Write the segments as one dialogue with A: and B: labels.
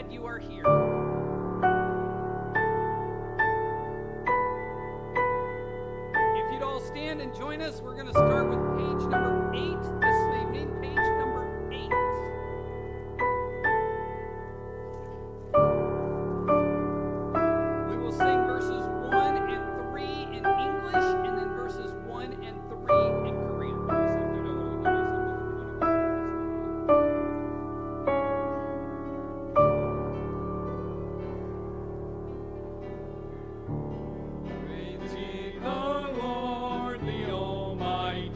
A: glad you are here. If you'd all stand and join us, we're going to start with page number 8 this evening. Page number 8. We will sing verses 1 and 3 in English, and then verses 1 and 3 in Korean.
B: Praise ye the Lord, the Almighty.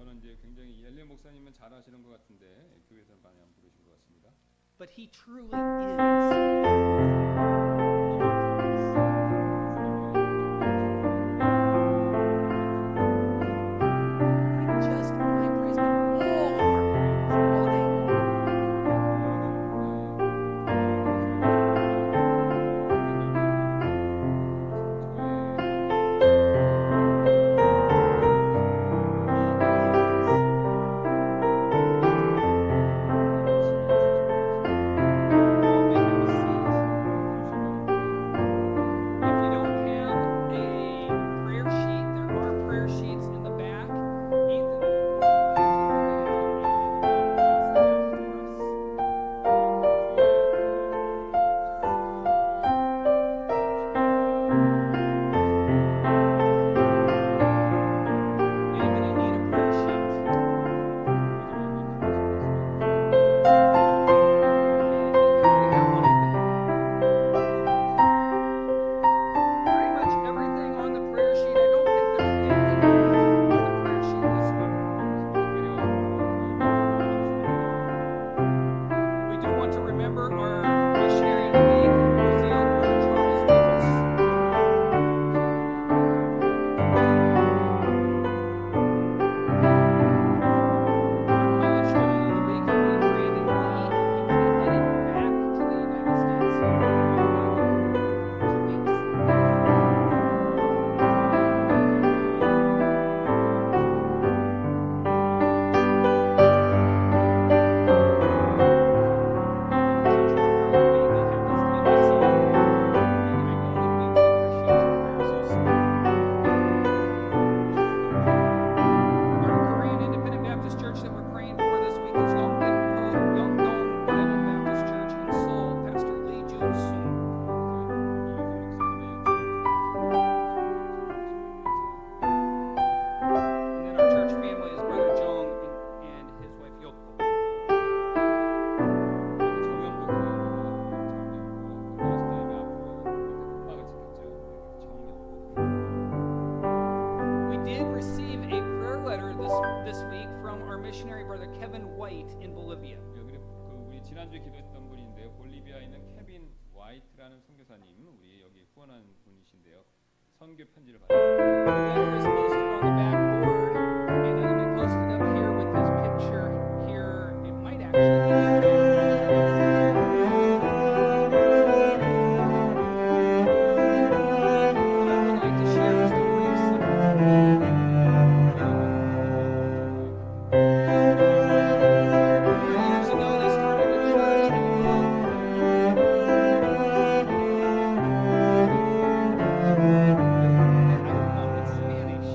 B: 저는 이제 굉장히 엘리 목사님은 잘하시는 것 같은데 교회에서는 많이 안 부르신 것 같습니다.
A: But he truly is. Just my praise, but all of our praise, all day long. If you don't have a prayer sheet, there are prayer sheets in the back. Ethan Anybody need a prayer Pretty much everything on the prayer sheet. I don't think there's anything new on the prayer sheet this week. We do want to remember our missionary of the week, New Zealand, Brother Charles Nichols. Our college student of the week, Brother Brandon Lee. He will be heading back to the United States. He'll be back in 2 weeks. Our Korean Independent Baptist Church that we're praying for this week is Yongdong Bible Baptist Church in Seoul, Pastor Lee Jun Sung. And then our church family is Brother Jong and his wife Yoko. We did receive a prayer letter this week from our missionary brother Kevin White in Bolivia.
B: 우리 지난주에 기도했던 분인데요. 볼리비아에 있는 케빈 화이트라는 선교사님, 우리 여기 후원한 분이신데요. 선교 편지를
A: The
B: 받았습니다.
A: letter is posted on the backboard, and it'll be posted up here with his picture here. It might actually be I would like to share just a brief summary. Years ago, they started a church I don't know, it's Spanish.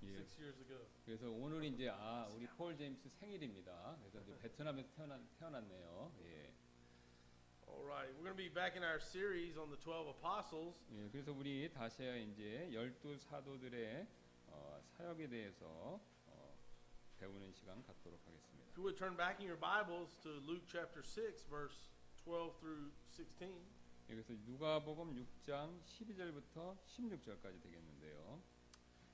B: 예.
C: 6 years ago.
B: 그래서 오늘이 이제 우리 폴 제임스 생일입니다. 그래서 이제 베트남에서 태어났네요. 예.
C: All right, we're going to be back in our series on the 12 apostles.
B: 예, 그래서 우리 다시 이제 12 사도들의 사역에 대해서 배우는 시간 갖도록 하겠습니다.
C: If you would turn back in your Bibles to Luke chapter 6, verse 12 through 16.
B: 예, 그래서 누가복음 6장 12절부터 16절까지 되겠는데요.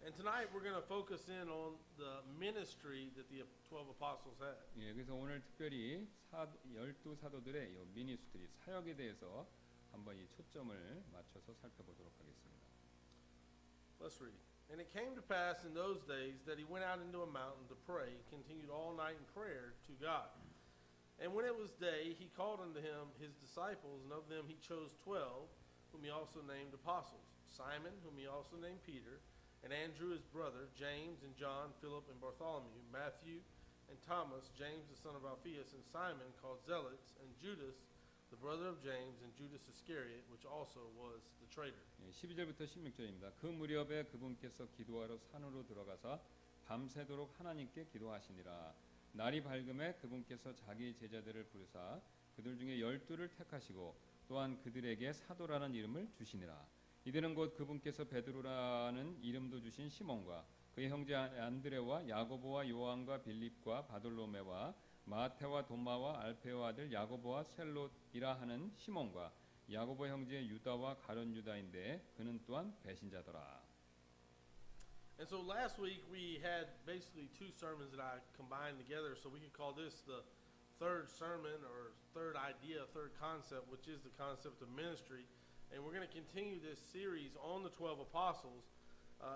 C: And tonight we're going to focus in on the ministry that the 12 apostles had.
B: 예, 그래서 오늘 특별히 12사도들의 이 미니스트리 사역에 대해서 한번 이 초점을 맞춰서 살펴보도록 하겠습니다.
C: Let's read. And it came to pass in those days that he went out into a mountain to pray, continued all night in prayer to God. And when it was day, he called unto him his disciples, and of them he chose 12, whom he also named apostles. Simon, whom he also named Peter, and Andrew his brother, James and John, Philip and Bartholomew, Matthew and Thomas, James the son of Alphaeus, and Simon called Zealots, and Judas, the brother of James, and Judas Iscariot, which also was the traitor.
B: 예, 12절부터 16절입니다. 그 무렵에 그분께서 기도하러 산으로 들어가사 밤새도록 하나님께 기도하시니라. 날이 밝음에 그분께서 자기 제자들을 부르사 그들 중에 12를 택하시고 또한 그들에게 사도라는 이름을 주시니라. 이들은 곧 그분께서 베드로라는 이름도 주신 시몬과 그의 형제 안드레와 야고보와 요한과 빌립과 바돌로메와 마테와 도마와 알페오 아들 야고보와 셀롯이라 하는 시몬과 야고보 형제 유다와 가룟 유다인데 그는 또한 배신자더라.
C: And so last week we had basically two sermons that I combined together, so we could call this the third sermon or third idea, third concept, which is the concept of ministry. And we're going to continue this series on the 12 apostles.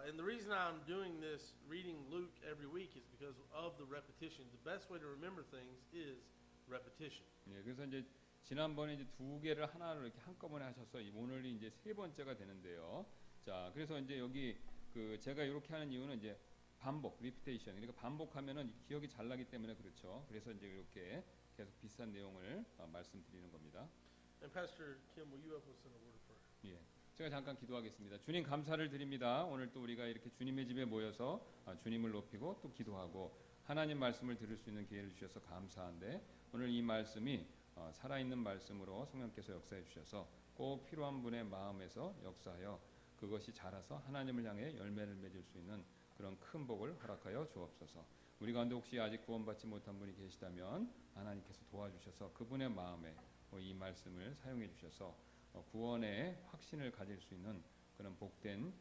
C: And the reason I'm doing this, reading Luke every week, is because of the repetition. The best way to remember things is repetition.
B: 예, 그래서 이제 지난번에 이제 두 개를 하나로 이렇게 한꺼번에 하셔서 오늘이 이제 세 번째가 되는데요. 자, 그래서 이제 여기 그 제가 이렇게 하는 이유는 이제 반복, 리피테이션. 그러니까 반복하면은 기억이 잘 나기 때문에 그렇죠. 그래서 이제 이렇게 계속 비슷한 내용을 말씀드리는 겁니다.
C: And Pastor Kim, will you help us in a word of prayer?
B: 예, 제가 잠깐 기도하겠습니다. 주님 감사를 드립니다. 오늘 또 우리가 이렇게 주님의 집에 모여서 주님을 높이고 또 기도하고 하나님 말씀을 들을 수 있는 기회를 주셔서 감사한데 오늘 이 말씀이 살아있는 말씀으로 성령께서 역사해 주셔서 꼭 필요한 분의 마음에서 역사하여 그것이 자라서 하나님을 향해 열매를 맺을 수 있는 그런 큰 복을 허락하여 주옵소서. 우리 가운데 혹시 아직 구원받지 못한 분이 계시다면 하나님께서 도와주셔서 그분의 마음에 이 말씀을 사용해 주셔서 구원의 확신을 가질 수 있는 그런 복된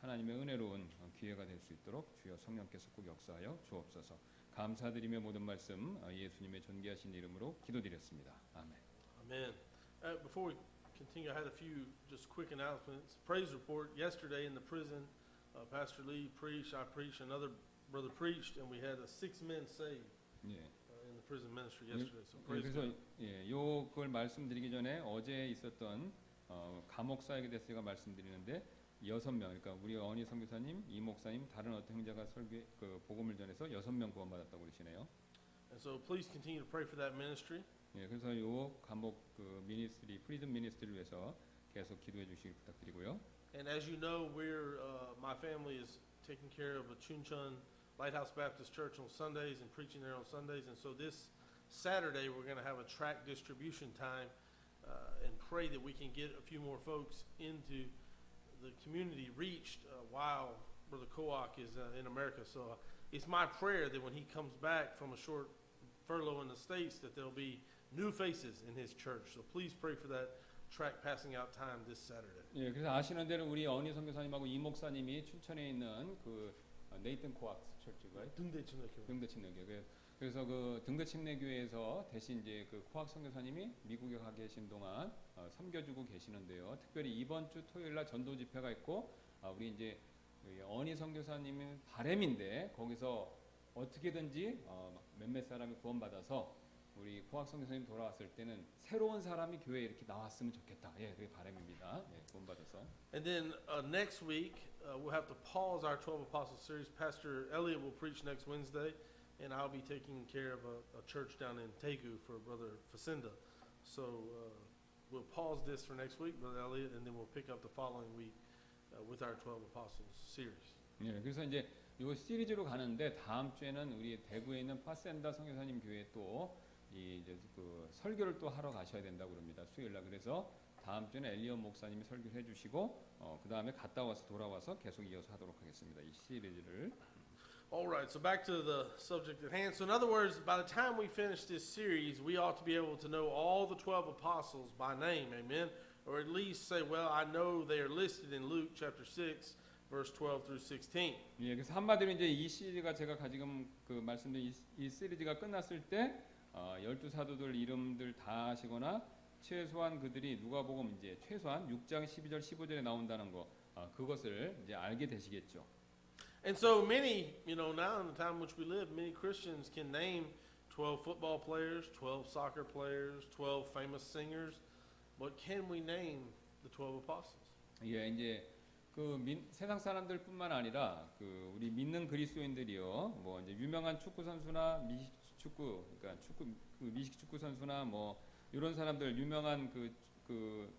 B: 하나님의 은혜로운 기회가 될 수 있도록 주여 성령께서 꼭 역사하여 주옵소서. 감사드리며 모든 말씀 예수님의 존귀하신 이름으로 기도드렸습니다. 아멘.
C: Amen. Before we continue, I had a few just quick announcements. Praise report. Yesterday in the prison, Pastor Lee preached, I preached, another brother preached, and we had 6 men saved
B: 예.
C: in the prison ministry yesterday. So
B: 예,
C: praise
B: 그래서
C: God.
B: 예, 요걸 말씀드리기 전에 어제 있었던 감옥 사역에 대해서 제가 말씀드리는데 6명, 그러니까 우리 어니 선교사님, 이 목사님, 다른 어떤 형제가 복음을 전해서 6명 구원받았다고 그러시네요.
C: And so please continue to pray for that ministry.
B: 예, 그래서 요 감옥 미니스트리, 프리즌 미니스트리를 위해서 계속 기도해 주시길 부탁드리고요.
C: And as you know, my family is taking care of a Chuncheon Lighthouse Baptist Church on Sundays and preaching there on Sundays. And so this Saturday we're going to have a tract distribution time and pray that we can get a few more folks into the community reached while Brother Kowak is in America. So it's my prayer that when he comes back from a short furlough in the States that there'll be new faces in his church. So please pray for that tract passing out time this Saturday.
B: 예, 그래서 아시는 대로 우리 어니 선교사님하고 이 목사님이 춘천에 있는 그 네이튼 코악스 철치가 등대침례교회. 그래서 그 등대침례교회에서 대신 이제 그 코악 선교사님이 미국에 가 계신 동안 섬겨주고 계시는데요. 특별히 이번 주 토요일 날 전도 집회가 있고 우리 이제 어니 선교사님의 바람인데 거기서 어떻게든지 몇몇 사람이 구원받아서 우리 코악 선교사님 돌아왔을 때는 새로운 사람이 교회에 이렇게 나왔으면 좋겠다. 예, 그게 바람입니다. 예, 구원받아서.
C: And then next week we'll have to pause our 12 Apostles series. Pastor Elliott will preach next Wednesday, and I'll be taking care of a church down in Daegu for Brother Facinda. So we'll pause this for next week, Brother Elliott, and then we'll pick up the following week with our 12 Apostles series.
B: 예, 그래서 이제 요 시리즈로 가는데 다음 주에는 우리 대구에 있는 파센다 성교사님 교회 또 그 설교를 또 하러 가셔야 된다고 그럽니다. 수요일 날. 그래서 다음 주에는 엘리엇 목사님이 설교를 해주시고 그 다음에 갔다 와서 돌아와서 계속 이어서 하도록 하겠습니다. 이 시리즈를.
C: All right, so back to the subject at hand. So in other words, by the time we finish this series, we ought to be able to know all the 12 apostles by name, amen? Or at least say, well, I know they are listed in Luke chapter 6, verse 12 through 16.
B: 예, 그래서 한마디로 이제 이 시리즈가 제가 지금 그 말씀드린 이 시리즈가 끝났을 때 12사도들 이름들 다 하시거나 최소한 그들이 누가복음 이제 최소한 6장 12절 15절에 나온다는 거 그것을 이제 알게 되시겠죠.
C: And so many, now in the time in which we live, many Christians can name 12 football players, 12 soccer players, 12 famous singers, but can we name the 12 apostles?
B: 예, 이제 세상 사람들뿐만 아니라 우리 믿는 그리스도인들이요, 뭐 이제 유명한 축구 선수나 미식 축구 선수나 뭐 이런 사람들 유명한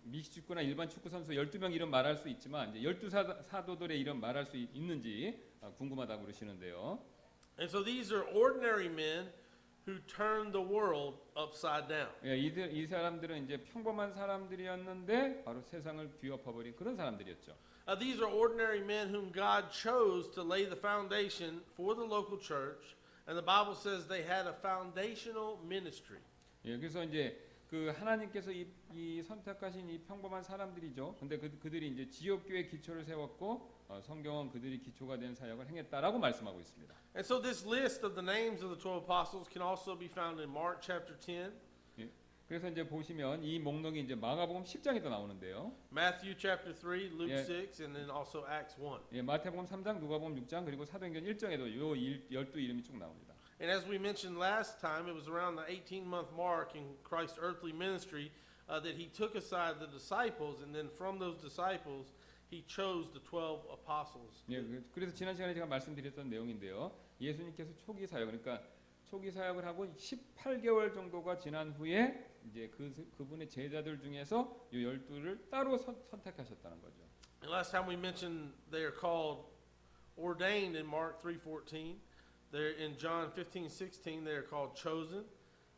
B: 미식 축구나 일반 축구 선수 12명 이름 말할 수 있지만 이제 12사도들의 이름 말할 수 있는지 궁금하다고 그러시는데요.
C: And so these are ordinary men who turned the world upside down.
B: 예, 이 사람들은 이제 평범한 사람들이었는데 바로 세상을 뒤엎어버린 그런 사람들이었죠.
C: These are ordinary men whom God chose to lay the foundation for the local church, and the Bible says they had a foundational ministry.
B: 예, 그래서 이제 하나님께서 이 선택하신 이 평범한 사람들이죠. 근데 그들이 이제 지역교회 기초를 세웠고 성경은 그들이 기초가 된 사역을 행했다라고 말씀하고 있습니다.
C: And so this list of the names of the 12 apostles can also be found in Mark chapter 10,
B: 예, 그래서 이제 보시면 이 목록이 이제 마가복음 10장에도 나오는데요.
C: Matthew chapter 3, Luke
B: Yeah.
C: 6, and then also Acts 1.
B: 예, 마태복음 3장, 누가복음 6장 그리고 사도행전 1장에도 요 12 이름이 쭉 나옵니다.
C: And as we mentioned last time, it was around the 18-month mark in Christ's earthly ministry that he took aside the disciples, and then from those disciples, he chose the 12 apostles.
B: 예, 그래서 지난 시간에 제가 말씀드렸던 내용인데요. 예수님께서 초기 사역, 그러니까 초기 사역을 하고 18개월 정도가 지난 후에 이제 그분의 제자들 중에서 요 12를 따로 선택하셨다는 거죠.
C: And last time we mentioned they are called ordained in Mark 3:14. They're in John 15:16. They are called chosen.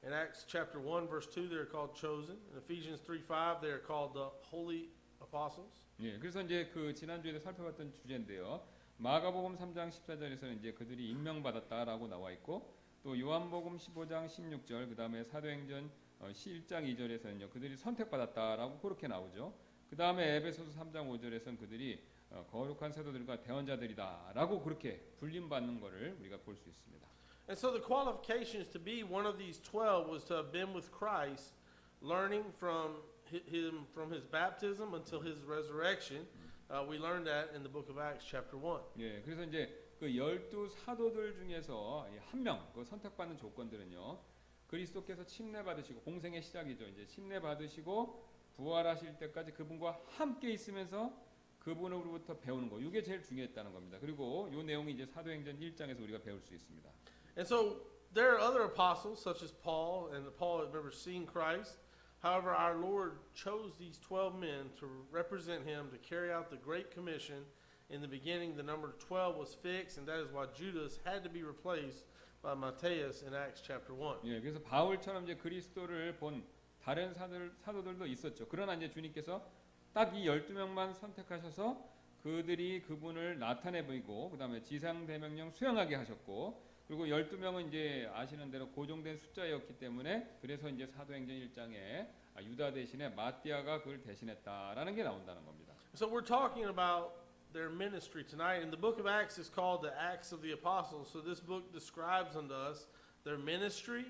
C: In Acts chapter 1 verse 2, they are called chosen. In Ephesians 3:5, they are called the holy apostles.
B: 예, 그래서 이제 지난주에 살펴봤던 주제인데요. 마가복음 3장 14절에서는 이제 그들이 임명받았다라고 나와 있고 또 요한복음 15장 16절 그다음에 사도행전 1장 2절에서는요. 그들이 선택받았다라고 그렇게 나오죠. 그다음에 에베소서 3장 5절에서는 그들이 거룩한 사도들과 대언자들이다라고 그렇게 불림받는 것을 우리가 볼 수 있습니다.
C: And so the qualifications to be one of these 12 was to have been with Christ, learning from his baptism until his resurrection. We learned that in the book of Acts chapter 1.
B: 예, 그래서 이제 12 사도들 중에서 한 명 선택받는 조건들은요. 그리스도께서 침례 받으시고 공생의 시작이죠. 이제 침례 받으시고 부활하실 때까지 그분과 함께 있으면서 그분으로부터 배우는 거. 이게 제일 중요했다는 겁니다. 그리고 이 내용이 이제 사도행전 1장에서 우리가 배울 수 있습니다.
C: And so there are other apostles such as Paul, and Paul had never seen Christ. However, our Lord chose these 12 men to represent him to carry out the Great Commission. In the beginning, the number 12 was fixed, and that is why Judas had to be replaced by Matthias in Acts chapter 1.
B: 예, 그래서 바울처럼 이제 그리스도를 본 다른 사도들도 있었죠. 그러나 이제 주님께서 딱 이 12명만 선택하셔서 그들이 그분을 나타내 보이고 그다음에 지상 대명령 수행하게 하셨고 그리고 12명은 이제 아시는 대로 고정된 숫자였기 때문에 그래서 이제 사도행전 1장에 유다 대신에 마띠아가 그를 대신했다라는 게 나온다는 겁니다.
C: So we're talking about their ministry tonight, and the book of Acts is called the Acts of the Apostles. So this book describes unto us their ministry,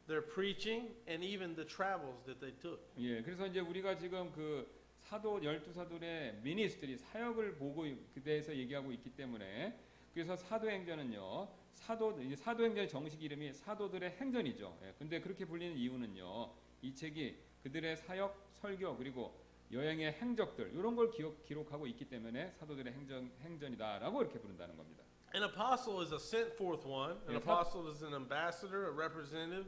C: their preaching, and even the travels that they took.
B: 예, 그래서 이제 우리가 지금 12사도의 미니스트리 사역을 보고 그대에서 얘기하고 있기 때문에 그래서 사도행전은요. 사도행전의 정식 이름이 사도들의 행전이죠. 예, 근데 그렇게 불리는 이유는요. 이 책이 그들의 사역, 설교 그리고 여행의 행적들 이런 걸 기록하고 있기 때문에 사도들의 행전이다라고 이렇게 부른다는 겁니다.
C: An apostle is a sent forth one. An
B: Yes,
C: apostle is an ambassador, a representative,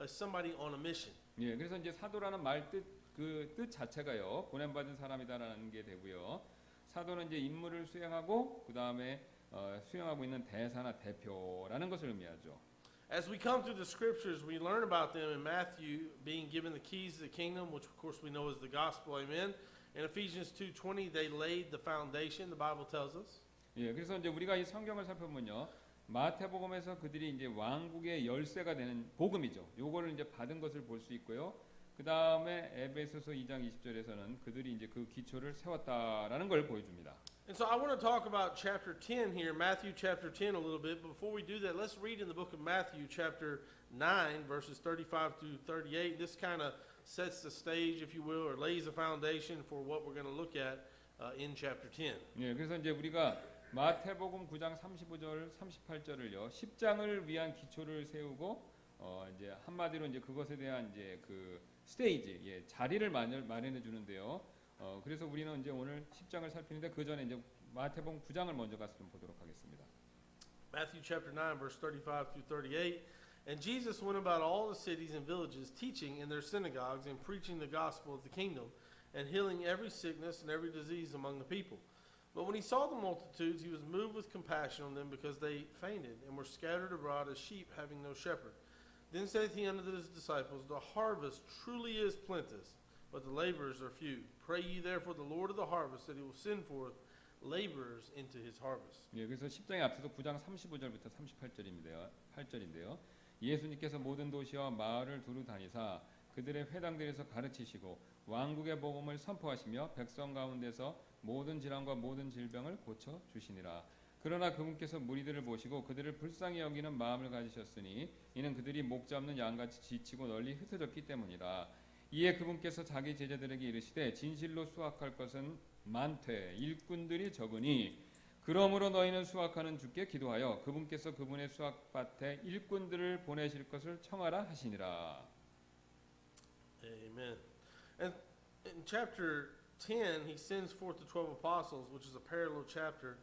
C: somebody on a mission.
B: 예, 그래서 이제 사도라는 말 뜻 자체가요 보냄받은 사람이다라는 게 되고요. 사도는 이제 임무를 수행하고 그 다음에 수행하고 있는 대사나 대표라는 것을 의미하죠.
C: As we come through the scriptures, we learn about them in Matthew being given the keys to the kingdom, which of course we know is the gospel, amen. In Ephesians 2:20, they laid the foundation, the Bible tells us.
B: 예, 그래서 이제 우리가 이 성경을 살펴보면요, 마태복음에서 그들이 이제 왕국의 열쇠가 되는 복음이죠. 요거를 이제 받은 것을 볼 수 있고요. 그 다음에 에베소서 2장 20절에서는 그들이 이제 그 기초를 세웠다라는 걸 보여줍니다.
C: And so I want to talk about chapter 10 here, Matthew chapter 10 a little bit. But before we do that, let's read in the book of Matthew chapter 9, verses 35 through 38. This kind of sets the stage, if you will, or lays a foundation for what we're going to look at in chapter 10.
B: 예, 그래서 이제 우리가 마태복음 9장 35절, 38절을요, 10장을 위한 기초를 세우고 이제 한마디로 이제 그것에 대한 이제 그 스테이지, 예, 자리를 마련해 주는데요. 그래서 우리는 이제 오늘 10장을 살피는데 그 전에 이제 마태복음 9장을 먼저 가서 좀 보도록 하겠습니다.
C: Matthew chapter 9, verse 35 through 38. And Jesus went about all the cities and villages, teaching in their synagogues and preaching the gospel of the kingdom, and healing every sickness and every disease among the people. But when he saw the multitudes, he was moved with compassion on them, because they fainted and were scattered abroad as sheep having no shepherd. Then saith he unto his disciples, The harvest truly is plenteous, but the laborers are few. Pray ye therefore the Lord of the harvest, that he will send forth laborers into his harvest.
B: 예, 그래서 10장에 앞서서 9장 35절부터 38절인데요. 예수님께서 모든 도시와 마을을 두루 다니사 그들의 회당들에서 가르치시고 왕국의 복음을 선포하시며 백성 가운데서 모든 질환과 모든 질병을 고쳐 주시니라. 그러나 그분께서 무리들을 보시고 그들을 불쌍히 여기는 마음을 가지셨으니 이는 그들이 목 잡는 양같이 지치고 널리 흩어졌기 때문이라. 이에 그분께서 자기 제자들에게 이르시되 진실로 수확할 것은 많되 일꾼들이 적으니 그러므로 너희는 수확하는 주께 기도하여 그분께서 그분의 수확밭에 일꾼들을 보내실 것을 청하라 하시니라.
C: Amen. And in chapter 10, he sends forth the 12 apostles, which is a parallel chapter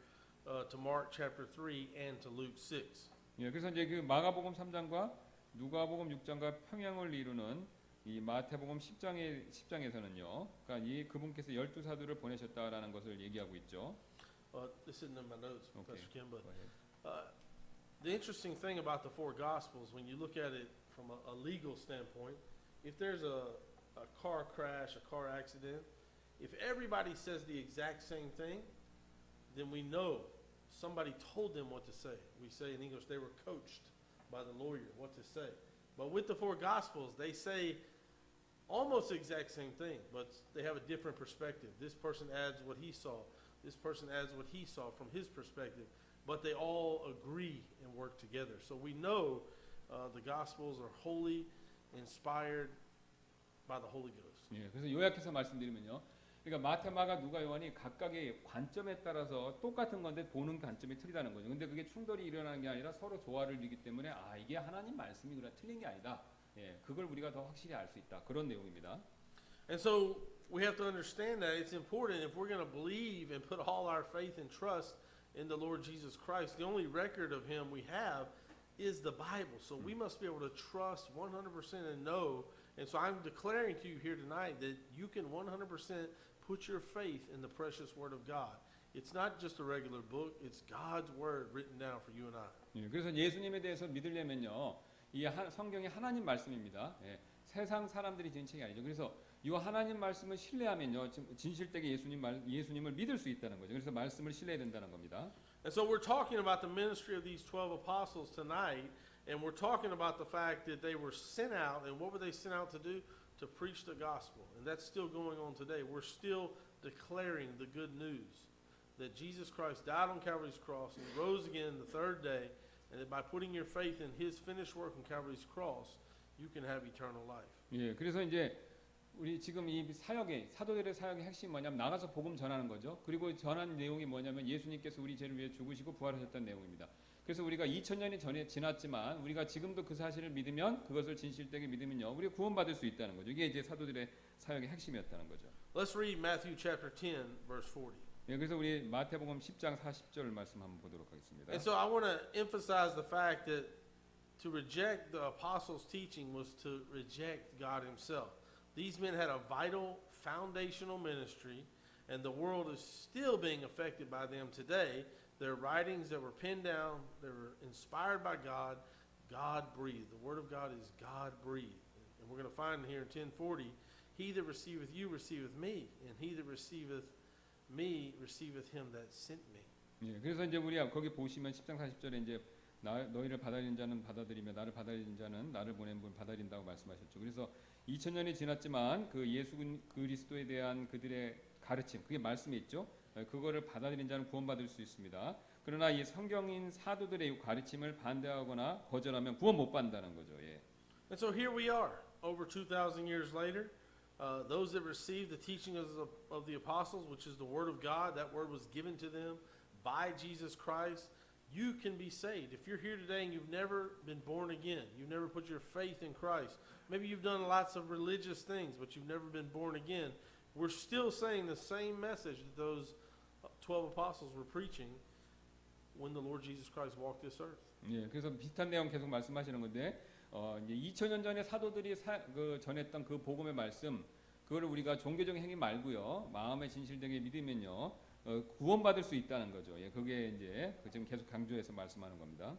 C: to Mark chapter 3 and to Luke 6.
B: 예, 그래서 이제 그 마가복음 3장과 누가복음 6장과 평행을 이루는 이 마태복음 10장에서는요, 그러니까 이 그분께서 12사도를 보내셨다라는 것을 얘기하고 있죠.
C: This isn't in my notes,
B: Okay.
C: Pastor Kim, but
B: Go ahead.
C: the interesting thing about the four Gospels, when you look at it from a legal standpoint, if there's a car crash, a car accident, if everybody says the exact same thing, then we know somebody told them what to say. We say in English, they were coached by the lawyer what to say. But with the four Gospels, they say almost the exact same thing, but they have a different perspective. This person adds what he saw. This person adds what he saw from his perspective. But they all agree and work together. So we know the Gospels are holy, inspired by the Holy Ghost.
B: 예, 그래서 요약해서 말씀드리면요. 그러니까 마태, 마가, 누가, 요한이 각각의 관점에 따라서 똑같은 건데 보는 관점이 틀리다는 거죠. 근데 그게 충돌이 일어나는 게 아니라 서로 조화를 이루기 때문에 아, 이게 하나님 말씀이구나, 틀린 게 아니다. 예, 그걸 우리가 더 확실히 알 수 있다. 그런 내용입니다.
C: And so we have to understand that it's important if we're going to believe and put all our faith and trust in the Lord Jesus Christ. The only record of him we have is the Bible. So we must be able to trust 100% and know. And so I'm declaring to you here tonight that you can 100% put your faith in the precious Word of God. It's not just a regular book. It's God's Word written down for you and I.
B: 예, 그래서 예수님에 대해서 믿으려면요. 이 성경이 하나님 말씀입니다. 예, 세상 사람들이 지은 책이 아니죠. 그래서 이 하나님 말씀을 신뢰하면요. 진실되게 예수님을 믿을 수 있다는 거죠. 그래서 말씀을 신뢰해야 된다는 겁니다.
C: And so we're talking about the ministry of these 12 apostles tonight, and we're talking about the fact that they were sent out, and what were they sent out to do? To preach the gospel. And that's still going on today. We're still declaring the good news that Jesus Christ died on Calvary's cross and rose again the third day, and that by putting your faith in his finished work on Calvary's cross, you can have eternal life.
B: 예, 그래서 이제 우리 지금 이 사역의 사도들의 사역의 핵심이 뭐냐면 나가서 복음 전하는 거죠. 그리고 전한 내용이 뭐냐면 예수님께서 우리 죄를 위해 죽으시고 부활하셨다는 내용입니다. 그래서 우리가 2000년이 전에 지났지만 우리가 지금도 그 사실을 믿으면 그것을 진실되게 믿으면요. 우리가 구원받을 수 있다는 거죠. 이게 이제 사도들의 사역의 핵심이었다는 거죠.
C: Let's read Matthew chapter 10 verse 40.
B: 예, 그래서 우리 마태복음 10장 40절 말씀 한번 보도록 하겠습니다.
C: And so I want to emphasize the fact that to reject the apostles' teaching was to reject God himself. These men had a vital foundational ministry, and the world is still being affected by them today They're writings that were penned down. They were inspired by God. God breathed. The word of God is God breathed. And we're going to find here in 10:40, he that receiveth you receiveth me, and he that receiveth me receiveth him that sent me.
B: 예, 그래서 이제 우리 거기 보시면 10장 40절에 이제 너희를 받아들인 자는 받아들이며 나를 받아들인 자는 나를 보낸 분 받아들인다고 말씀하셨죠. 그래서 2000년이 지났지만 그 예수 그리스도에 대한 그들의 가르침, 그게 말씀에 있죠. 그거를 받아들인 자는 구원받을 수 있습니다. 그러나 이 성경인 사도들의 가르침을 반대하거나 거절하면 구원 못 받는다는 거죠. 예.
C: And so here we are, over 2,000 years later. Those that received the teaching of the apostles, which is the word of God, that word was given to them by Jesus Christ. You can be saved. If you're here today and you've never been born again, you've never put your faith in Christ, maybe you've done lots of religious things, but you've never been born again, we're still saying the same message that those 12 apostles were preaching when the Lord Jesus Christ walked this earth.
B: 예, 그래서 비슷한 내용 계속 말씀하시는 건데 이제 2000년 전에 사도들이 전했던 그 복음의 말씀, 그거를 우리가 종교적인 행위 말고요, 마음에 진실되게 믿으면요, 구원받을 수 있다는 거죠. 예, 그게 이제 지금 계속 강조해서 말씀하는 겁니다.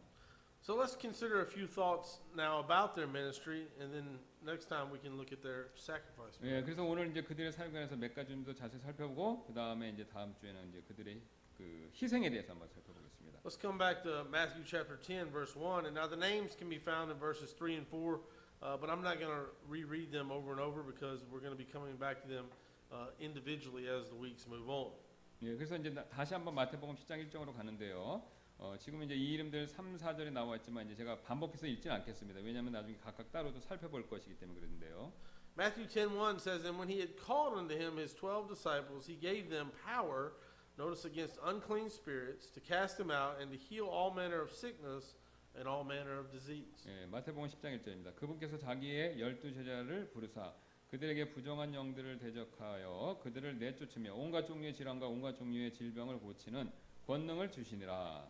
C: So let's consider a few thoughts now about their ministry, and then next time we can look at their sacrifice.
B: 예, 그래서 오늘 이제 그들의 사역에 관해서 몇 가지 좀 더 자세히 살펴보고 그 다음에 이제 다음 주에는 이제 그들의 그 희생에 대해서 한번 살펴보겠습니다.
C: Let's come back to Matthew chapter 10, verse 1. And now the names can be found in verses 3 and 4, but I'm not going to reread them over and over because we're going to be coming back to them individually as the weeks move on.
B: 예, 그래서 이제 다시 한번 마태복음 10장 1절로 가는데요. 지금 이제 이 이름들 3, 4절에 나와 있지만 이제 제가 반복해서 읽지는 않겠습니다. 왜냐하면 나중에 각각 따로도 살펴볼 것이기 때문에 그런데요.
C: Matthew 10:1 says, And when he had called unto him his 12 disciples, he gave them power, notice, against unclean spirits, to cast them out and to heal all manner of sickness and all manner of disease.
B: 예, 마태복음 10장 1절입니다. 그분께서 자기의 12제자를 부르사 그들에게 부정한 영들을 대적하여 그들을 내쫓으며 온갖 종류의 질환과 온갖 종류의 질병을 고치는 권능을 주시니라.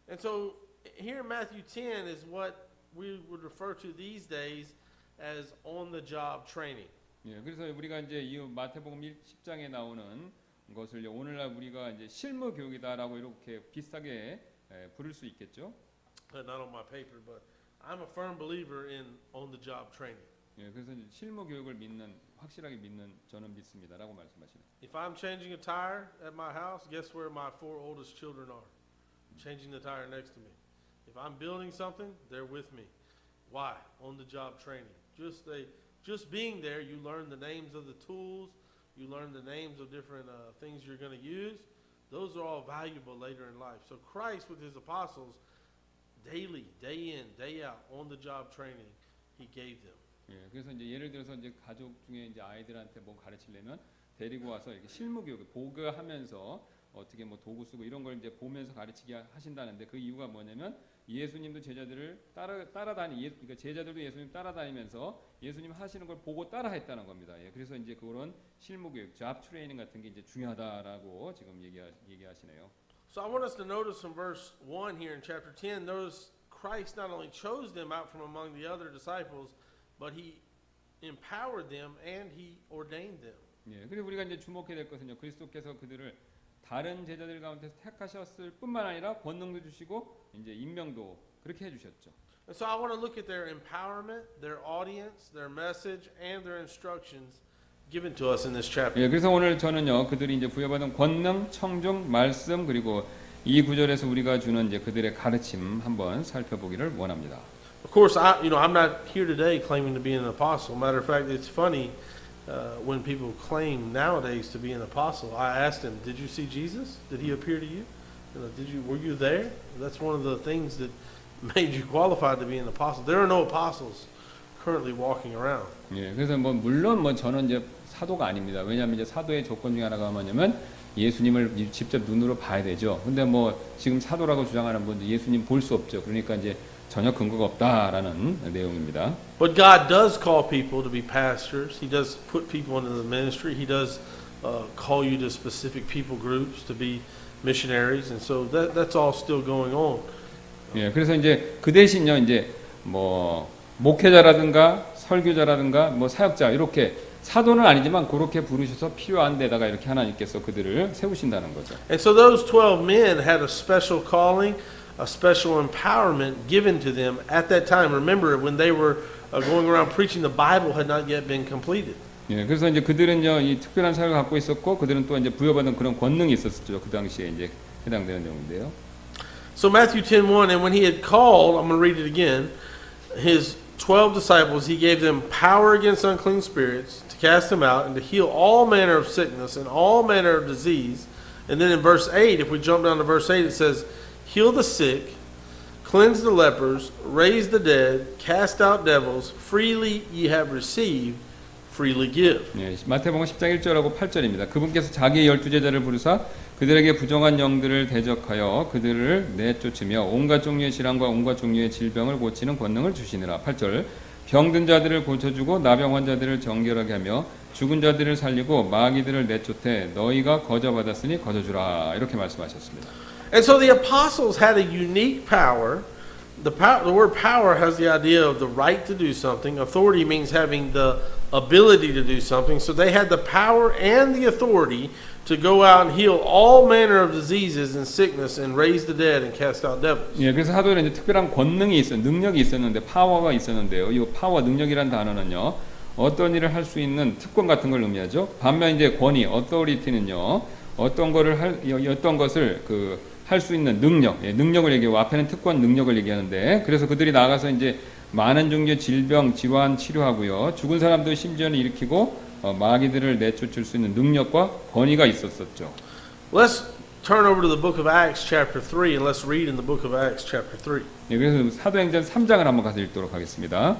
C: And so here in Matthew 10 is what we would refer to these days as on-the-job training.
B: 예, 그래서 우리가 이제 이 마태복음 10장에 나오는 것을 오늘날 우리가 이제 실무 교육이다라고 이렇게 비슷하게 부를 수 있겠죠.
C: Not on my paper, but I'm a firm believer in on-the-job training.
B: 예, 그래서 이제 실무 교육을 확실하게 믿는 저는 믿습니다라고 말씀하시네요.
C: If I'm changing a tire at my house, guess where my 4 oldest children are? Changing the tire next to me. If I'm building something, they're with me. Why? On-the-job training. Just being there, you learn the names of the tools, you learn the names of different things you're going to use. Those are all valuable later in life. So Christ with his apostles, daily, day in, day out, on-the-job training, he gave them.
B: 예, 그래서 이제 예를 들어서 이제 가족 중에 이제 아이들한테 뭐 가르치려면 데리고 와서 이렇게 실무 교육 보고하면서 어떻게 뭐 도구 쓰고 이런 걸 이제 보면서 가르치게 하신다는데 그 이유가 뭐냐면 예수님도 제자들을 그러니까 제자들도 예수님 따라다니면서 예수님 하시는 걸 보고 따라했다는 겁니다. 예, 그래서 이제 그런 실무 교육, 잡 트레이닝 같은 게 이제 중요하다라고 지금 얘기하시네요.
C: So I want us to notice from verse 1 here in chapter 10, notice Christ not only chose them out from among the other disciples, but he empowered them and he ordained them.
B: 예, 그리고 우리가 이제 주목해야 될 것은요. 그리스도께서 그들을 다른 제자들 가운데서 택하셨을 뿐만 아니라 권능도 주시고 이제 임명도 그렇게 해주셨죠.
C: And so I want to look at their empowerment, their audience, their message, and their instructions given to us in this chapter.
B: 예, 그래서 오늘 저는요 그들이 이제 부여받은 권능, 청중, 말씀 그리고 이 구절에서 우리가 주는 이제 그들의 가르침 한번 살펴보기를 원합니다.
C: Of course, I'm not here today claiming to be an apostle. Matter of fact, it's funny when people claim nowadays to be an apostle. I asked them, "Did you see Jesus? Did he appear to you? Were you there?" That's one of the things that made you qualified to be an apostle. There are no apostles currently walking around.
B: 예, 그래서 물론 저는 이제 사도가 아닙니다. 왜냐하면 이제 사도의 조건 중에 하나가 뭐냐면 예수님을 직접 눈으로 봐야 되죠. 근데 지금 사도라고 주장하는 분들 예수님 볼 수 없죠. 그러니까 이제 전혀 근거가 없다라는 내용입니다.
C: But God does call people to be pastors. He does put people into the ministry. He does call you to specific people groups to be missionaries, and so that's all still going on.
B: 예, 그래서 이제 그 대신요 이제 목회자라든가 설교자라든가 사역자 이렇게 사도는 아니지만 그렇게 부르셔서 필요한 데다가 이렇게 하나님께서 그들을 세우신다는 거죠.
C: And so those 12 men had a special calling, a special empowerment given to them at that time. Remember, when they were going around preaching, the Bible had not yet been completed.
B: 예, 그래서 이제 그들은요 이 특별한 사역을 갖고 있었고 그들은 또 이제 부여받은 그런 권능이 있었죠. 그 당시에 이제 해당되는 내용인데요.
C: So Matthew 10:1, and when he had called, I'm going to read it again, his 12 disciples, he gave them power against unclean spirits to cast them out and to heal all manner of sickness and all manner of disease. And then in verse 8, if we jump down to verse 8, it says, heal the sick, cleanse the lepers, raise the dead, cast out devils, freely ye have received, freely give.
B: 예, 마태복음 10장 1절하고 8절입니다. 그분께서 자기의 12제자를 부르사 그들에게 부정한 영들을 대적하여 그들을 내쫓으며 온갖 종류의 질환과 온갖 종류의 질병을 고치는 권능을 주시니라. 8절 병든 자들을 고쳐주고 나병 환자들을 정결하게 하며 죽은 자들을 살리고 마귀들을 내쫓되 너희가 거저받았으니 거저주라. 이렇게 말씀하셨습니다.
C: And so the apostles had a unique power. The word power has the idea of the right to do something. Authority means having the ability to do something. So they had the power and the authority to go out and heal all manner of diseases and sickness and raise the dead and cast out devils.
B: 예, 그래서 사도에는 이제 특별한 권능이 능력이 있었는데 파워가 있었는데요. 이 파워 능력이란 단어는요. 어떤 일을 할 수 있는 특권 같은 걸 의미하죠. 반면 이제 권위 authority는요. 어떤 것을 할 수 있는 능력, 예, 능력을 얘기하고 앞에는 특권 능력을 얘기하는데 그래서 그들이 나가서 이제 많은 종류의 질병, 질환 치료하고요. 죽은 사람도 심지어는 일으키고 마귀들을 내쫓을 수 있는 능력과 권위가 있었었죠.
C: Let's turn over to the book of Acts chapter 3 and let's read in the book of Acts chapter 3.
B: 예, 그래서 사도행전 3장을 한번 가서 읽도록 하겠습니다.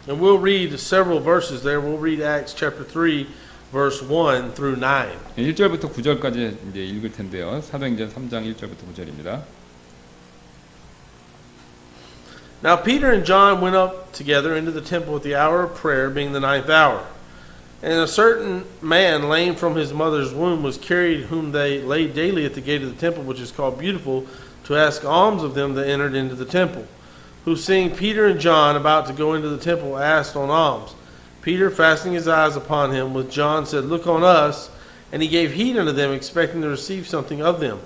C: And we'll read several verses there. We'll read Acts chapter 3 verse 1 through 9.
B: 1절부터 9절까지 이제 읽을 텐데요. 사도행전 3장 1절부터 9절입니다.
C: Now Peter and John went up together into the temple at the hour of prayer, being the 9th hour. And a certain man, lame from his mother's womb, was carried, whom they laid daily at the gate of the temple, which is called Beautiful, to ask alms of them that entered into the temple. Who, seeing Peter and John about to go into the temple, asked on alms. Peter, fastening his eyes upon him, with John said, Look on us. And he gave heed unto them, expecting to receive something of them.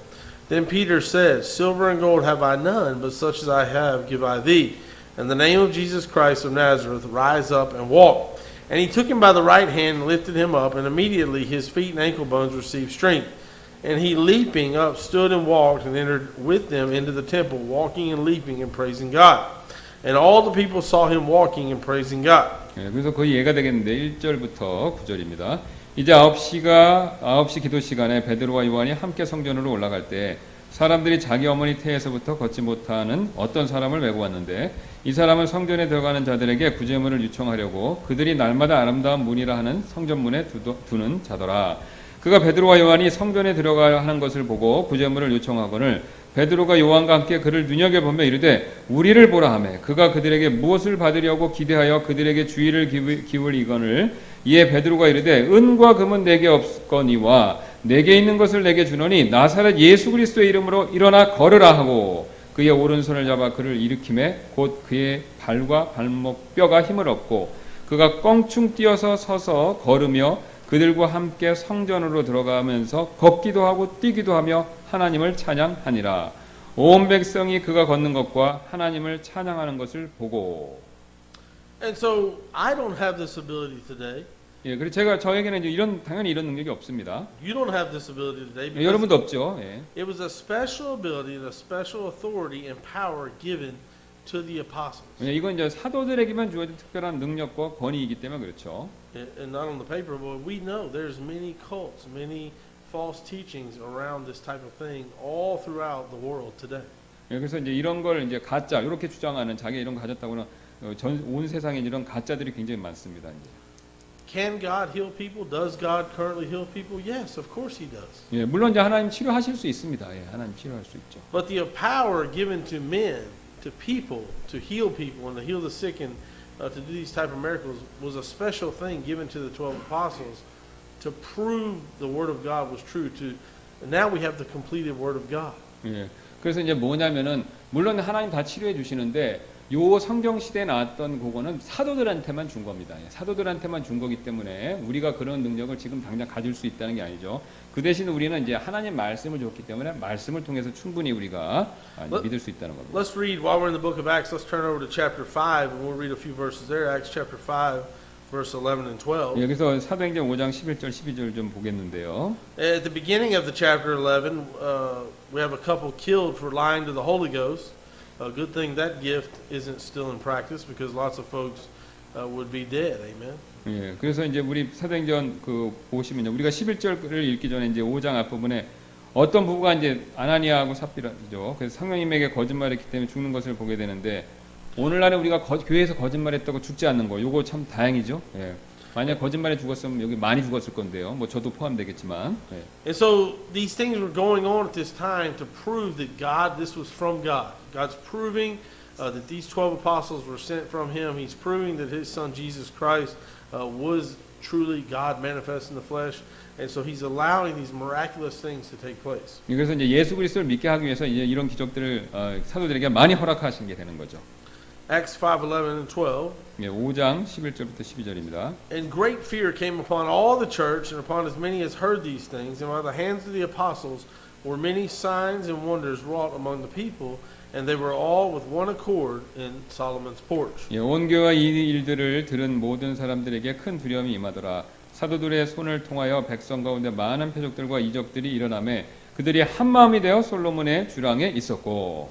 C: Then Peter said, Silver and gold have I none, but such as I have give I thee. In the name of Jesus Christ of Nazareth, rise up and walk. And he took him by the right hand and lifted him up, and immediately his feet and ankle bones received strength. And he, leaping up, stood and walked, and entered with them into the temple, walking and leaping and praising God. And all the people saw him walking and praising God.
B: 예, 그래서 거의 이해가 되겠는데 1절부터 9절입니다. 이제 9시 기도 시간에 베드로와 요한이 함께 성전으로 올라갈 때 사람들이 자기 어머니 태에서부터 걷지 못하는 어떤 사람을 메고 왔는데 이 사람은 성전에 들어가는 자들에게 구제물을 요청하려고 그들이 날마다 아름다운 문이라 하는 성전문에 두는 자더라. 그가 베드로와 요한이 성전에 들어가야 하는 것을 보고 구제물을 요청하거늘 베드로가 요한과 함께 그를 눈여겨보며 이르되 우리를 보라 하매 그가 그들에게 무엇을 받으려고 기대하여 그들에게 주의를 기울이거늘 이에 베드로가 이르되 은과 금은 내게 없거니와 내게 있는 것을 내게 주노니 나사렛 예수 그리스도의 이름으로 일어나 걸으라 하고 그의 오른손을 잡아 그를 일으키매 곧 그의 발과 발목 뼈가 힘을 얻고 그가 껑충 뛰어서 서서 걸으며 그들과 함께 성전으로 들어가면서 걷기도 하고 뛰기도 하며 하나님을 찬양하니라. 온 백성이 그가 걷는 것과 하나님을 찬양하는 것을 보고.
C: And so I don't have this ability today.
B: 예, 그래서 저에게는 이제 당연히 이런 능력이 없습니다.
C: You don't have this ability today
B: 예,
C: because
B: 여러분도 없죠. 예.
C: it was a special ability and a special authority and power given to the apostles.
B: 예, 이건 이제 사도들에게만 주어진 특별한 능력과 권위이기 때문에 그렇죠.
C: And not on the paper, but we know there's many cults, many false teachings around this type of thing all throughout the world today.
B: 예, 그래서 이제 이런 걸 이제 가짜 이렇게 주장하는 자기 이런 거 가졌다고는 온 세상에 이런 가짜들이 굉장히 많습니다. 이제.
C: Can God heal people? Does God currently heal people? Yes, of course He does.
B: 예, 물론 이제 하나님 치료하실 수 있습니다. 예, 하나님 치료할 수 있죠.
C: But the power given to men, to people, to heal people and to heal the sick and to do these type of miracles was a special thing given to the 12 apostles to prove the word of God was true. Now we have the completed word of God.
B: 예, 그래서 이제 뭐냐면은 물론 하나님 다 치료해 주시는데 요 성경 시대에 나왔던 그거는 사도들한테만 준 겁니다. 예, 사도들한테만 준 거기 때문에 우리가 그런 능력을 지금 당장 가질 수 있다는 게 아니죠. 그 대신 우리는 이제 하나님 말씀을 줬기 때문에 말씀을 통해서 충분히 우리가 이제 믿을 수 있다는 겁니다.
C: Let's read while we're in the book of Acts. Let's turn over to chapter 5 and we'll read a few verses there. Acts chapter 5, verse 11 and 12.
B: 여기서 사도행전 5장 11절 12절 좀 보겠는데요.
C: At the beginning of the chapter 11, we have a couple killed for lying to the Holy Ghost. A good thing that gift isn't still in practice because lots of folks would be dead. Amen.
B: 예, 그래서 이제 우리 사도행전 그 보시면요, 우리가 11절을 읽기 전에 이제 5장 앞부분에 어떤 부부가 이제 아나니아하고 삽비라죠. 그래서 성령님에게 거짓말했기 때문에 죽는 것을 보게 되는데 오늘날에 우리가 교회에서 거짓말했다고 죽지 않는 거, 요거 참 다행이죠. 예. 만약 거짓말에 죽었으면 여기 많이 죽었을 건데요. 뭐 저도 포함되겠지만. 예.
C: And so these things were going on at this time to prove that this was from God. God's proving that these 12 apostles were sent from Him. He's proving that His Son Jesus Christ was truly God manifest in the flesh. And so He's allowing these miraculous things to take place.
B: 그래서 이제 예수 그리스도를 믿게 하기 위해서 이제 이런 기적들을 사도들에게 많이 허락하신 게 되는 거죠.
C: Acts 5:11 and 12.
B: 예, 5장 11절부터 12절입니다.
C: And great fear came upon all the church and upon as many as heard these things. And by the hands of the apostles were many signs and wonders wrought among the people. And they were all with one accord in Solomon's porch.
B: 예, 온 교회와 이 일들을 들은 모든 사람들에게 큰 두려움이 임하더라. 사도들의 손을 통하여 백성 가운데 많은 표적들과 이적들이 일어나매 그들이 한 마음이 되어 솔로몬의 주랑에 있었고.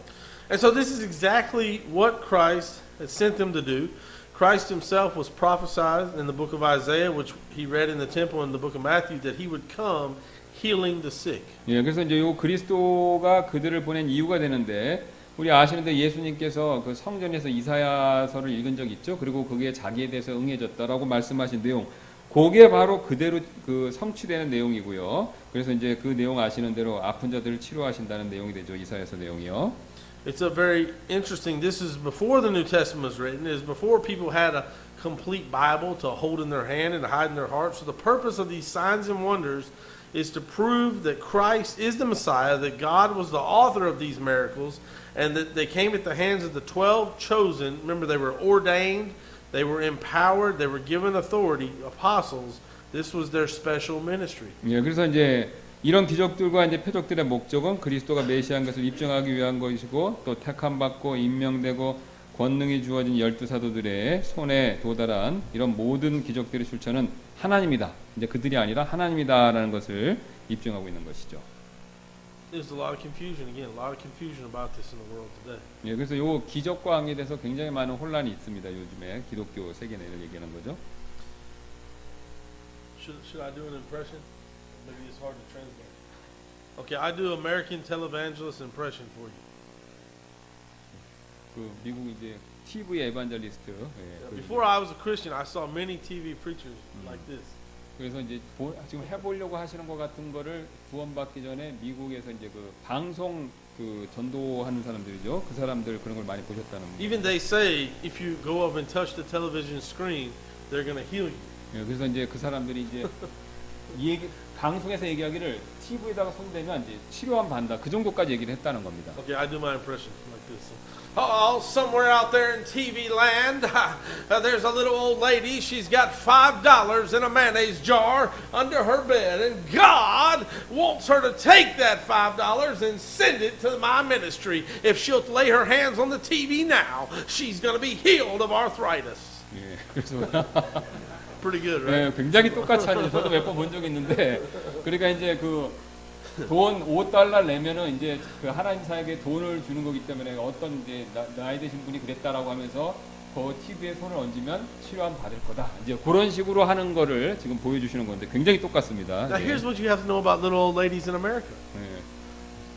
C: And so this is exactly what Christ had sent them to do. Christ himself was prophesied in the book of Isaiah, which he read in the temple in the book of Matthew, that he would come healing the sick.
B: 예, 그래서 이제 요 그리스도가 그들을 보낸 이유가 되는데 우리 아시는데 예수님께서 그 성전에서 이사야서를 읽은 적 있죠. 그리고 그게 자기에 대해서 응해졌다라고 말씀하신 내용. 그게 바로 그대로 그 성취되는 내용이고요. 그래서 이제 그 내용 아시는 대로 아픈 자들을 치료하신다는 내용이 되죠. 이사야서 내용이요.
C: It's a very interesting, this is before the New Testament was written, is before people had a complete Bible to hold in their hand and to hide in their heart. So the purpose of these signs and wonders is to prove that Christ is the Messiah, that God was the author of these miracles, and that they came at the hands of the 12 chosen. Remember, they were ordained, they were empowered, they were given authority, apostles. This was their special ministry.
B: 예, 그래서 이제 이런 기적들과 이제 표적들의 목적은 그리스도가 메시아인 것을 입증하기 위한 것이고 또 택함 받고 임명되고 권능이 주어진 12사도들의 손에 도달한 이런 모든 기적들의 출처는 하나님이다. 이제 그들이 아니라 하나님이다라는 것을 입증하고 있는 것이죠.
C: There's a lot of confusion again, a lot of confusion about this in the world today.
B: 예, 그래서 요 기적과 관계에 대해서 굉장히 많은 혼란이 있습니다. 요즘에 기독교 세계 내를 얘기하는 거죠.
C: Should I do an impression? Maybe it's hard to translate. Okay, I do American televangelist impression for you.
B: 그 미국 이제 TV 에반젤리스트. 예,
C: Before I was a Christian, I saw many TV preachers like this.
B: 그래서 이제 지금 해보려고 하시는 것 같은 거를 구원받기 전에 미국에서 이제 그 방송 그 전도하는 사람들이죠. 그 사람들 그런 걸 많이 보셨다는.
C: Even they say if you go up and touch the television screen, they're going to heal you.
B: 예, 그래서 이제 그 사람들이 이제 방송에서 얘기하기를 TV에다가 손대면 이제 치료함 받는다. 그 정도까지 얘기를 했다는 겁니다.
C: Okay, I do my impression like this. Oh, somewhere out there in TV land, there's a little old lady. She's got $5 in a mayonnaise jar under her bed, and God wants her to take that $5 and send it to my ministry. If she'll lay her hands on the TV now, she's going to be healed of arthritis.
B: 예, 그래서
C: Pretty good, right?
B: 예, 굉장히 똑같이 하는 저도 몇 번 본 적이 있는데 그러니까 이제 그 돈 $5 내면은 이제 그 하나님 사에게 돈을 주는 거기 때문에 어떤 이제 나이 드신 분이 그랬다라고 하면서 그 TV에 손을 얹으면 치료함 받을 거다. 이제 그런 식으로 하는 거를 지금 보여주시는 건데 굉장히 똑같습니다.
C: Now,
B: 예.
C: here's what you have to know about little old ladies in America.
B: 예.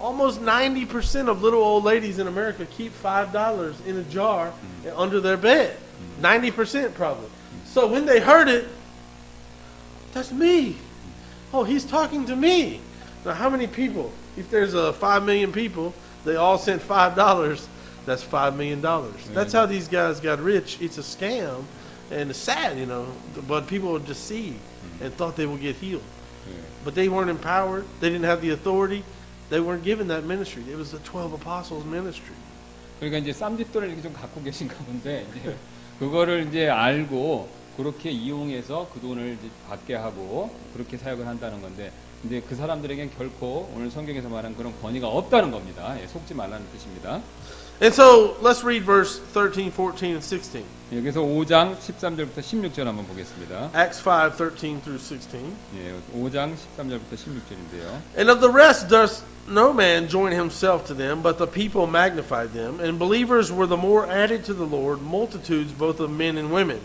C: Almost 90% of little old ladies in America keep $5 in a jar under their bed. 90% probably. So when they heard it, that's me. Oh, he's talking to me. Now, how many people? If there's 5 million people, they all sent $5. That's $5 million. That's how these guys got rich. It's a scam, and it's sad, you know. But people were deceived and thought they would get healed. But they weren't empowered. They didn't have the authority. They weren't given that ministry. It was the 12 apostles' ministry.
B: 그러니까 이제 쌈짓돈을 이렇게 좀 갖고 계신가 본데 이제 그거를 이제 알고 그렇게 이용해서 그 돈을 이제 받게 하고 그렇게 사역을 한다는 건데 이제 그 사람들에겐 결코 오늘 성경에서 말한 그런 권위가 없다는 겁니다. 예, 속지 말라는 뜻입니다.
C: And so let's read verse 13, 14, and 16.
B: 여기서 5장 13절부터 16절 한번 보겠습니다.
C: Acts 5, 13 through 16.
B: 예, 5장 13절부터 16절인데요.
C: And of the rest does no man join himself to them, but the people magnified them. And believers were the more added to the Lord, multitudes both of men and women.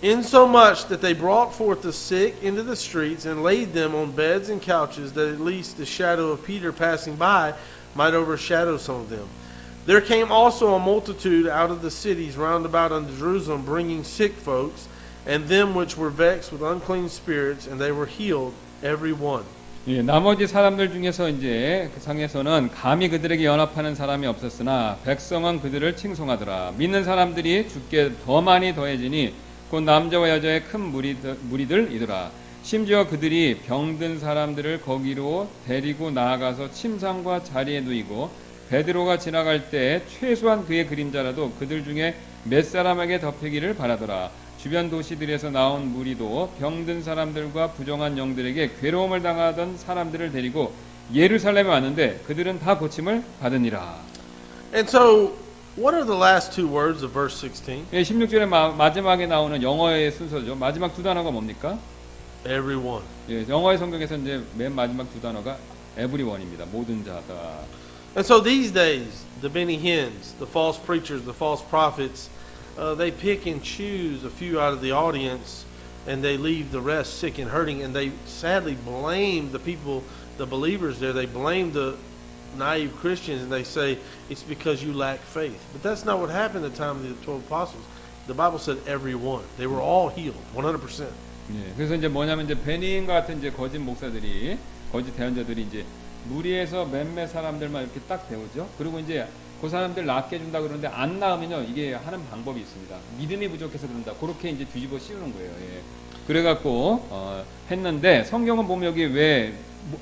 C: Insomuch that they brought forth the sick into the streets and laid them on beds and couches, that at least the shadow of Peter passing by might overshadow some of them. There came also a multitude out of the cities round about unto Jerusalem, bringing sick folks, and them which were vexed with unclean spirits, and they were healed, every one.
B: 예, 나머지 사람들 중에서 이제 그 상에서는 감히 그들에게 연합하는 사람이 없었으나 백성은 그들을 칭송하더라. 믿는 사람들이 주께 더 많이 더해지니 곧 남자와 여자의 큰 무리들이더라. 심지어 그들이 병든 사람들을 거기로 데리고 나아가서 침상과 자리에 누이고 베드로가 지나갈 때 최소한 그의 그림자라도 그들 중에 몇 사람에게 덮이기를 바라더라. 주변 도시들에서 나온 무리도 병든 사람들과 부정한 영들에게 괴로움을 당하던 사람들을 데리고 예루살렘에 왔는데 그들은 다 고침을 받으니라.
C: And so, what are the last two words of verse 16?
B: 예, 16절의 마지막에 나오는 영어의 순서죠. 마지막 두 단어가 뭡니까?
C: Everyone.
B: 예, 영어의 성경에서 이제 맨 마지막 두 단어가 everyone입니다. 모든 자다.
C: And so these days, the Benny Hinn's, the false preachers, the false prophets, they pick and choose a few out of the audience, and they leave the rest sick and hurting, and they sadly blame the people, the believers there. They blame the naive Christians, and they say, it's because you lack faith. But that's not what happened at the time of the 12 apostles. The Bible said every one. They were all healed, 100%.
B: 예, 그래서 이제 뭐냐면 이제 베니인 같은 이제 거짓 목사들이 거짓 대언자들이 이제 무리에서 몇몇 사람들만 이렇게 딱 배우죠. 그리고 이제 그 사람들 낫게 해준다 그러는데 안 나으면요 이게 하는 방법이 있습니다. 믿음이 부족해서 그런다. 그렇게 이제 뒤집어 씌우는 거예요. 예. 그래갖고 했는데 성경은 보면 여기 왜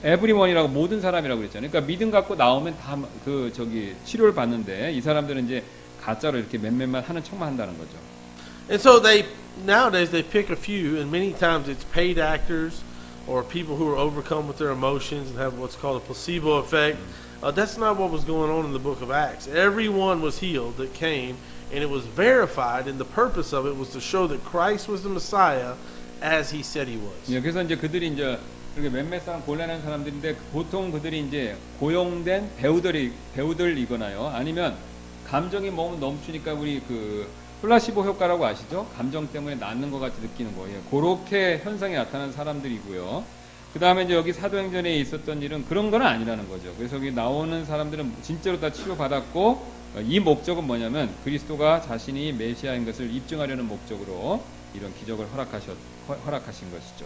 B: 에브리원이라고 모든 사람이라고 그랬잖아요. 그러니까 믿음 갖고 나오면 다 그 저기 치료를 받는데 이 사람들은 이제 가짜로 이렇게 몇몇만 하는 척만 한다는 거죠.
C: And so nowadays they pick a few, and many times it's paid actors or people who are overcome with their emotions and have what's called a placebo effect. That's not what was going on in the book of Acts. Everyone was healed that came, and it was verified, and the purpose of it was to show that Christ was the Messiah as he said he was.
B: 예, 그래서 이제 그들이 이제 이렇게 몇몇 사람 골라낸 사람들인데 보통 그들이 이제 고용된 배우들이거나요, 아니면 감정이 너무 넘치니까 우리 그 플라시보 효과라고 아시죠? 감정 때문에 낫는 것 같이 느끼는 거예요. 그렇게 현상이 나타나는 사람들이고요. 그 다음에 이제 여기 사도행전에 있었던 일은 그런 건 아니라는 거죠. 그래서 여기 나오는 사람들은 진짜로 다 치료받았고 이 목적은 뭐냐면 그리스도가 자신이 메시아인 것을 입증하려는 목적으로 이런 기적을 허락하신 것이죠.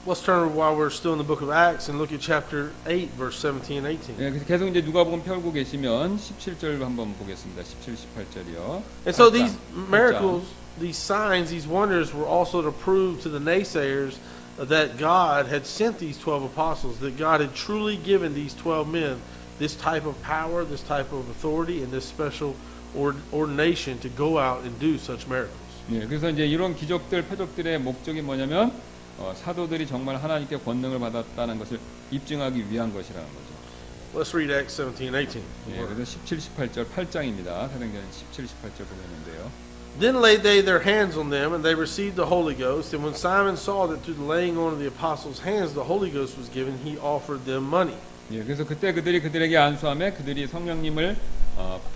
C: Let's turn while we're still in the book of Acts and look at chapter 8, verse 17 and 18.
B: 예, 그래서 계속 이제 누가복음 펴고 계시면 17절 한번 보겠습니다. 17, 18절이요.
C: And so these miracles, these signs, these wonders were also to prove to the naysayers that God had sent these 12 apostles, that God had truly given these 12 men this type of power, this type of authority, and this special ordination to go out and do such miracles.
B: 예, 그래서 이제 이런 기적들, 표적들의 목적이 뭐냐면 사도들이 정말 하나님께 권능을 받았다는 것을 입증하기 위한 것이라는 거죠.
C: Let's read Acts 17, 18.
B: 예, 그래서 17, 18절 8장입니다. 사도행전 17, 18절 보겠는데요.
C: Then laid they their hands on them, and they received the Holy Ghost. And when Simon saw that through the laying on of the apostles' hands the Holy Ghost was given, he offered them money.
B: 예, 그래서 그때 그들이 그들에게 안수함에 그들이 성령님을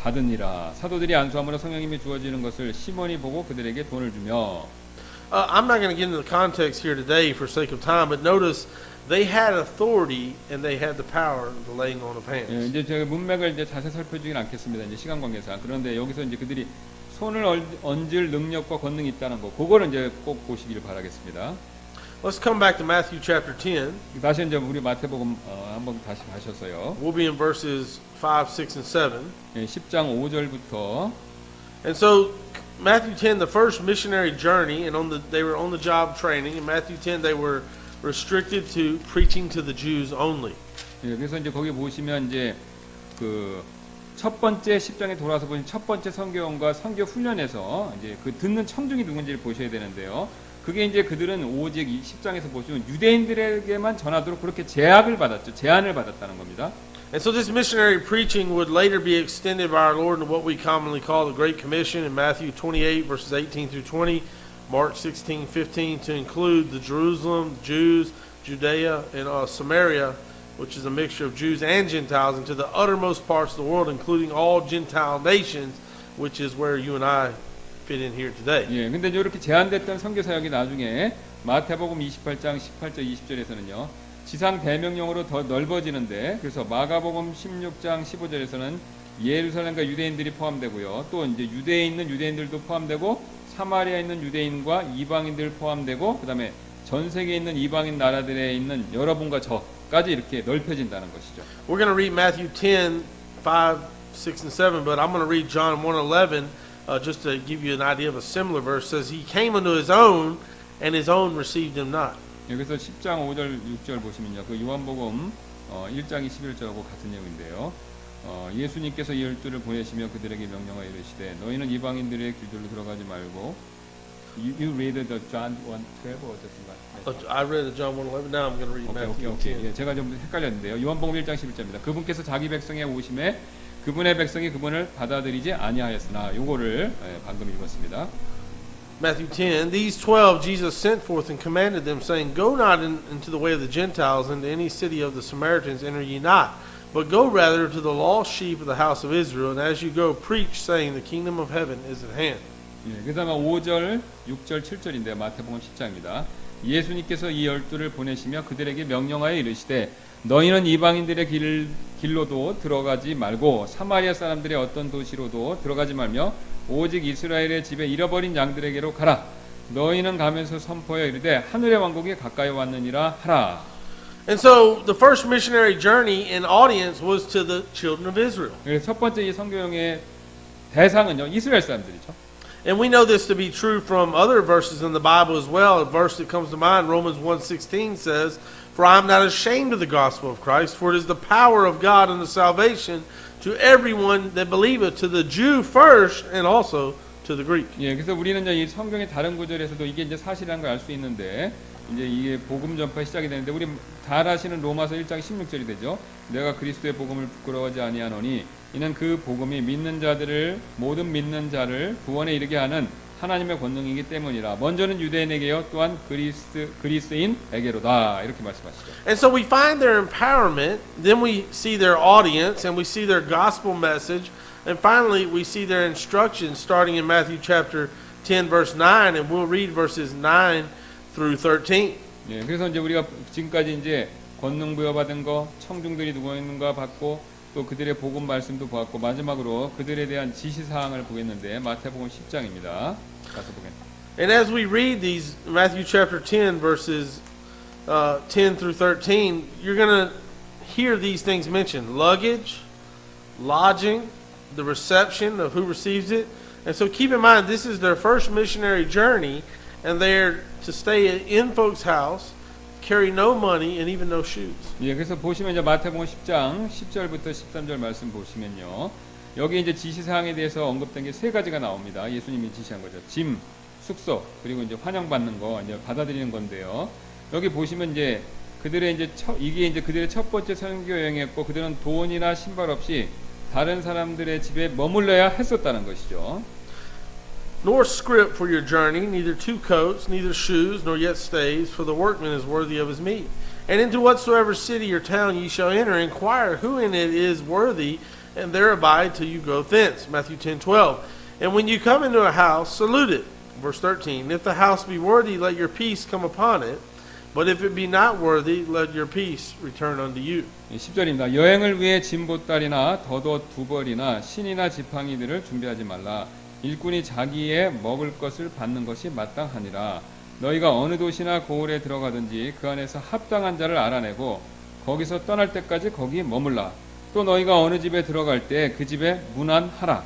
B: 받으니라. 사도들이 안수함으로 성령님이 주어지는 것을 시몬이 보고 그들에게 돈을 주며.
C: I'm not going to get into the context here today for sake of time, but notice they had authority and they had the power of the laying on of hands.
B: 예, 이제 제가 문맥을 이제 자세히 살펴주진 않겠습니다. 이제 시간 관계상. 그런데 여기서 이제 그들이 손을 얹을 능력과 권능이 있다는 거, 그거를 이제 꼭 보시기를 바라겠습니다.
C: Let's come back to Matthew chapter 10.
B: 다시 이제 우리 마태복음 한번 다시 가셔서요.
C: We'll be in verses 5, 6, and 7.
B: 예, 10장 5절부터.
C: And so Matthew 10, the first missionary journey, and they were on the job training. In Matthew 10, they were restricted to preaching to the Jews only.
B: 예, 그래서 이제 거기 보시면 이제 그 첫 번째 10장에 돌아서 보신 첫 번째 선교원과 선교 훈련에서 이제 그 듣는 청중이 누군지를 보셔야 되는데요. 그게 이제 그들은 오직 이 10장에서 보시면 유대인들에게만 전하도록 그렇게 제한을 받았다는 겁니다.
C: And so this missionary preaching would later be extended by our Lord into what we commonly call the Great Commission in Matthew 28 verses 18 through 20, Mark 16:15 to include the Jerusalem, Jews, Judea, and Samaria, which is a mixture of Jews and Gentiles, and to the uttermost parts of the world, including all Gentile nations, which is where you and I fit in here today.
B: 예, 근데 이렇게 제한됐던 선교 사역이 나중에 마태복음 28장 18절 20절에서는요. 지상 대명령으로 더 넓어지는데 그래서 마가복음 16장 15절에서는 예루살렘과 유대인들이 포함되고요. 또 이제 유대에 있는 유대인들도 포함되고 사마리아에 있는 유대인과 이방인들 포함되고 그다음에 전 세계에 있는 이방인 나라들에 있는 여러분과 저까지 이렇게 넓혀진다는 것이죠.
C: We're going to read Matthew 10, 5, 6, and 7, but I'm going to read John 1:11 just to give you an idea of a similar verse. It says, He came unto His own, and His own received Him not.
B: 여기서 10장 5절 6절 보시면요. 그 요한복음 1장 21절하고 같은 내용인데요. 예수님께서 이 열두를 보내시며 그들에게 명령하여 이르시되 너희는 이방인들의 길들로 들어가지 말고 You read the John 1:12 어떻습니까?
C: I read the John 1:11. Now I'm going to read Matthew 10.
B: 예, 제가 좀 헷갈렸는데요. 요한복음 1장 11절입니다. 그분께서 자기 백성에 오심에 그분의 백성이 그분을 받아들이지 아니하였으나 요거를 방금 읽었습니다.
C: Matthew 10, These 12 Jesus sent forth and commanded them, saying, Go not into the way of the Gentiles, into any city of the Samaritans enter ye not, but go rather to the lost sheep of the house of Israel, and as you go, preach, saying, The kingdom of heaven is at hand.
B: 예, 그 다음에 5절, 6절, 7절인데 마태복음 10장입니다. 예수님께서 이 열두를 보내시며 그들에게 명령하여 이르시되 너희는 이방인들의 길로도 들어가지 말고 사마리아 사람들의 어떤 도시로도 들어가지 말며 오직 이스라엘의 집에 잃어버린 양들에게로 가라. 너희는 가면서 선포하여 이르되 하늘의 왕국이 가까이 왔느니라 하라.
C: And so the first missionary journey and audience was to the children of Israel.
B: 그래서 첫 번째 이 선교용의 대상은요 이스라엘 사람들이죠.
C: And we know this to be true from other verses in the Bible as well. A verse that comes to mind, Romans 1:16 says, For I am not ashamed of the gospel of Christ, for it is the power of God unto salvation to everyone that believeth, to the Jew first, and also to the Greek.
B: 예, 그래서 우리는 이제 이 성경의 다른 구절에서도 이게 이제 사실이라는 걸 알 수 있는데 이제 이게 복음 전파 시작이 되는데 우리 잘 아시는 로마서 1장 16절이 되죠. 내가 그리스도의 복음을 부끄러워하지 아니하노니 이는 그 복음이 믿는 자들을 모든 믿는 자를 구원에 이르게 하는 하나님의 권능이기 때문이라. 먼저는 유대인에게요 또한 그리스인에게로다. 이렇게 말씀하시죠.
C: And so we find their empowerment, then we see their audience, and we see their gospel message, and finally we see their instructions starting in Matthew chapter 10 verse 9, and we'll read verses 9 through 13.
B: 예, 그래서 이제 우리가 지금까지 이제 권능 부여받은 거, 청중들이 누구 있는가 봤고 또 그들의 복음 말씀도 보았고 마지막으로 그들에 대한 지시 사항을 보겠는데 마태복음 10장입니다. 가서 보겠습니다.
C: And as we read these Matthew chapter 10 verses 10 through 13, you're going to hear these things mentioned: luggage, lodging, the reception of who receives it. And so keep in mind, this is their first missionary journey, and they're to stay in folks' house, carry no money, and even no shoes.
B: 예, 그래서 보시면 이제 마태복음 10장 10절부터 13절 말씀 보시면요. 여기 이제 지시 사항에 대해서 언급된 게 세 가지가 나옵니다. 예수님이 지시한 거죠. 짐, 숙소, 그리고 이제 환영받는 거, 이제 받아들이는 건데요. 여기 보시면 이제 그들의 이제 이게 이제 그들의 첫 번째 선교 여행이었고 그들은 돈이나 신발 없이 다른 사람들의 집에 머물러야 했었다는 것이죠.
C: Nor scrip for your journey, neither two coats, neither shoes, nor yet stays, for the workman is worthy of his meat. And into whatsoever city or town ye shall enter, inquire who in it is worthy, and there abide till you go thence. Matthew 10:12. And when you come into a house, salute it. Verse 13. If the house be worthy, let your peace come upon it. But if it be not worthy, let your peace return unto you.
B: 10절입니다. 여행을 위해 짐보따리나 덧옷 두 벌이나 신이나 지팡이들을 준비하지 말라. 일꾼이 자기의 먹을 것을 받는 것이 마땅하니라. 너희가 어느 도시나 고을에 들어가든지 그 안에서 합당한 자를 알아내고 거기서 떠날 때까지 거기 머물라. 또 너희가 어느 집에 들어갈 때 그 집에 문안하라.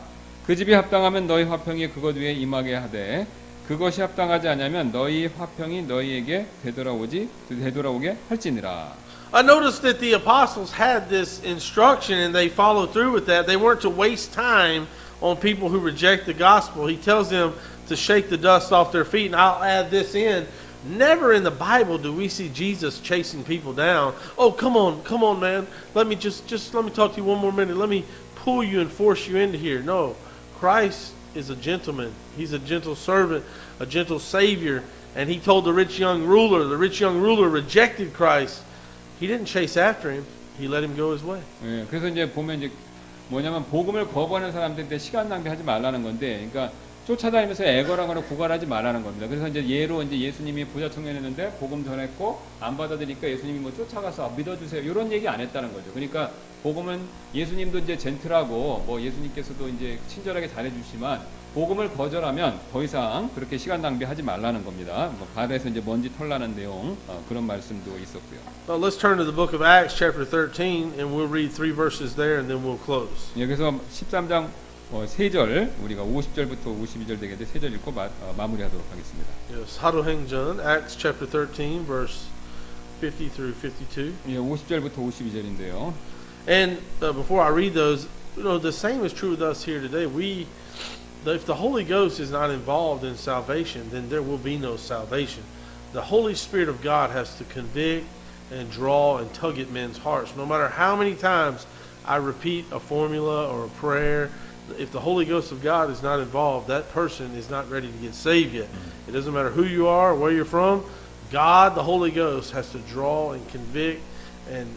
B: 그 집이 합당하면 너희 화평이 그것 위에 임하게 하되 그것이 합당하지 않으면 너희 화평이 너희에게 되돌아오게 할지니라.
C: I noticed that the apostles had this instruction and they followed through with that. They weren't to waste time on people who reject the gospel. He tells them to shake the dust off their feet. And I'll add this in. Never in the Bible do we see Jesus chasing people down. Oh, come on, man. Let me just let me talk to you one more minute. Let me pull you and force you into here. No, Christ is a gentleman. He's a gentle servant, a gentle Savior. And he told the rich young ruler rejected Christ. He didn't chase after him. He let him go his way.
B: 예, 그래서 이제 보면 이제 뭐냐면 복음을 거부하는 사람들한테 시간 낭비하지 말라는 건데, 그러니까 쫓아다니면서 애걸하거나 구걸하지 말라는 겁니다. 그래서 이제 예로 이제 예수님이 부자 청년이었는데 복음 전했고 안 받아들이니까 예수님이 뭐 쫓아가서 믿어주세요 이런 얘기 안 했다는 거죠. 그러니까 복음은 예수님도 이제 젠틀하고 뭐 예수님께서도 이제 친절하게 잘해주시지만 복음을 거절하면 더 이상 그렇게 시간 낭비하지 말라는 겁니다. 뭐 발에서 이제 먼지 털나는 내용 그런 말씀도 있었고요.
C: Well, let's turn to the book of Acts chapter 13 and we'll read 3 verses there and then we'll close.
B: 예, 그래서 13장 3절 우리가 50절부터 52절 되겠는데 3절 읽고 마무리하도록 하겠습니다.
C: Yes, 사도행전 Acts chapter 13 verse 50 through 52.
B: 예, 50절부터 52절인데요.
C: And before I read those, you know, the same is true with us here today. If the Holy Ghost is not involved in salvation, then there will be no salvation. The Holy Spirit of God has to convict and draw and tug at men's hearts. No matter how many times I repeat a formula or a prayer, if the Holy Ghost of God is not involved, that person is not ready to get saved yet. It doesn't matter who you are or where you're from. God, the Holy Ghost, has to draw and convict and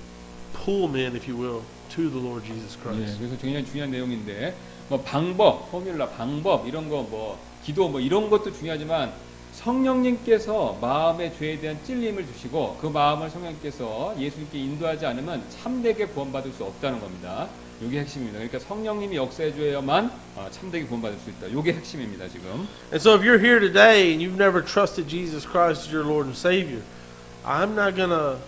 C: pull men, if you will, to the Lord Jesus
B: 예,
C: Christ.
B: 그래서 굉장히 중요한 내용인데 뭐 방법, 포뮬라, 방법 이런 거 뭐 기도 뭐 이런 것도 중요하지만 성령님께서 마음의 죄에 대한 찔림을 주시고 그 마음을 성령님께서 예수님께 인도하지 않으면 참되게 구원받을 수 없다는 겁니다. 이게 핵심입니다. 그러니까 성령님이 역사해 줘야만 참되게 구원받을 수 있다. 이게 핵심입니다, 지금.
C: And so if you're here today and you've never trusted Jesus Christ as your Lord and Savior, I'm not going to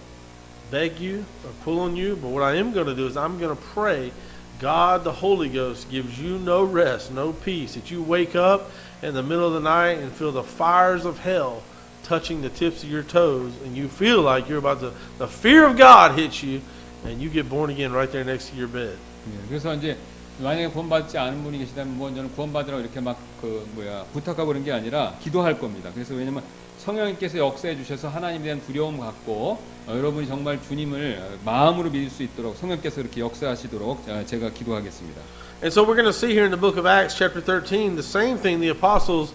C: beg you or pull on you, but what I am going to do is I'm going to pray God, the Holy Ghost, gives you no rest, no peace, that you wake up in the middle of the night and feel the fires of hell touching the tips of your toes, and you feel like you're about to, the fear of God hits you, and you get born again right there next to your bed.
B: 예, 그래서 이제 만약에 구원받지 않은 분이 계시다면 뭐 저는 구원받으라고 이렇게 막 부탁하고 그런 게 아니라 기도할 겁니다. 그래서 왜냐면 성령님께서 역사해 주셔서 하나님에 대한 두려움 갖고 여러분이 정말 주님을 마음으로 믿을 수 있도록 성령께서 이렇게 역사하시도록 제가 기도하겠습니다.
C: And so we're going to see here in the book of Acts chapter 13 the same thing. The apostles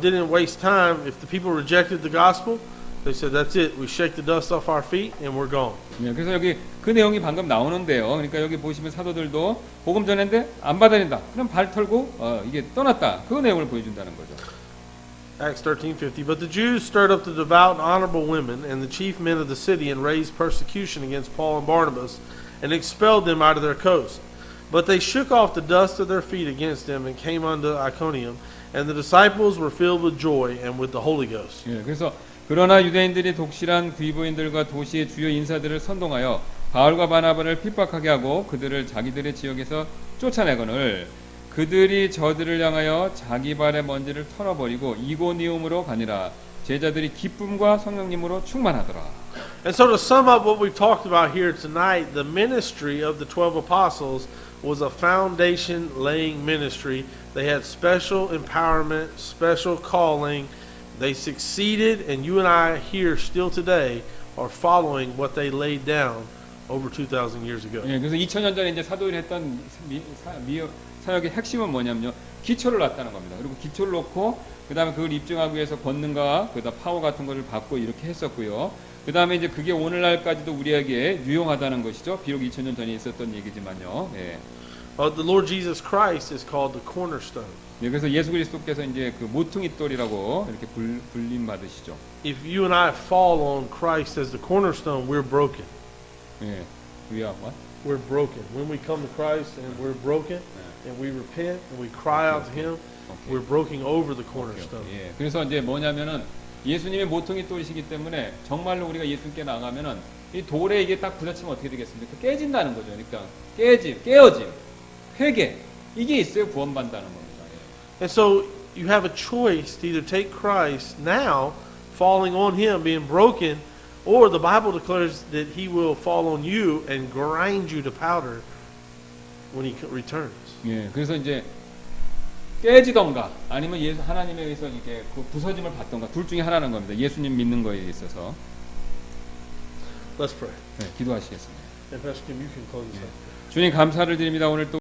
C: didn't waste time. If the people rejected the gospel, they said, that's it. We shake the dust off our feet and we're gone.
B: 예, 그래서 여기 그 내용이 방금 나오는데요. 그러니까 여기 보시면 사도들도 복음 전했는데 안 받아낸다. 그럼 발 털고 이게 떠났다. 그 내용을 보여준다는 거죠.
C: Acts 13:50. But the Jews stirred up the devout and honorable women and the chief men of the city and raised persecution against Paul and Barnabas and expelled them out of their coast. But they shook off the dust of their feet against them and came unto Iconium, and the disciples were filled with joy and with the Holy Ghost.
B: 예, 그래서 그러나 유대인들이 독실한 귀부인들과 도시의 주요 인사들을 선동하여 바울과 바나바를 핍박하게 하고 그들을 자기들의 지역에서 쫓아내거늘 그들이 저들을 향하여 자기 발의 먼지를 털어버리고 이고니움으로 가니라. 제자들이 기쁨과 성령님으로 충만하더라.
C: And so to sum up what we've talked about here tonight, the ministry of the 12 apostles was a foundation laying ministry. They had special empowerment, special calling. They succeeded, and you and I here still today are following what they laid down over 2,000 years ago.
B: 예, 그래서 2000년 전에 이제 사도들이 했던 사역의 핵심은 뭐냐면요. 기초를 놨다는 겁니다. 그리고 기초를 놓고 그다음에 그걸 입증하기 위해서 권능과 그다음 파워 같은 것을 받고 이렇게 했었고요. 그다음에 이제 그게 오늘날까지도 우리에게 유용하다는 것이죠. 비록 2000년 전에 있었던 얘기지만요. 예.
C: The Lord Jesus Christ is called the cornerstone.
B: 예, 그래서 예수 그리스도께서 이제 그 모퉁이 돌이라고 이렇게 불림 받으시죠.
C: If you and I fall on Christ as the cornerstone, we're broken.
B: 예. We are what?
C: We're broken. When we come to Christ and we're broken and we repent and we cry out to Him, we're breaking over the cornerstone.
B: 예. 그래서 이제 뭐냐면은 예수님의 모퉁이 돌이시기 때문에 정말로 우리가 예수님께 나가면은 이 돌에 이게 딱 부딪히면 어떻게 되겠습니까? 깨진다는 거죠. 그러니까 깨어짐, 회개 이게 있어요 구원받는다는 겁니다. 예.
C: And so you have a choice to either take Christ now, falling on him, being broken, or the Bible declares that he will fall on you and grind you to powder when he returns.
B: 예, 그래서 이제 깨지던가 아니면 예수 하나님에 의해서 이게 그 부서짐을 받던가 둘 중에 하나는 겁니다. 예수님 믿는 거에 있어서
C: Let's pray.
B: 네, 기도하시겠습니다.
C: And Pastor Kim, you can close this up.
B: 주님 감사를 드립니다. 오늘 또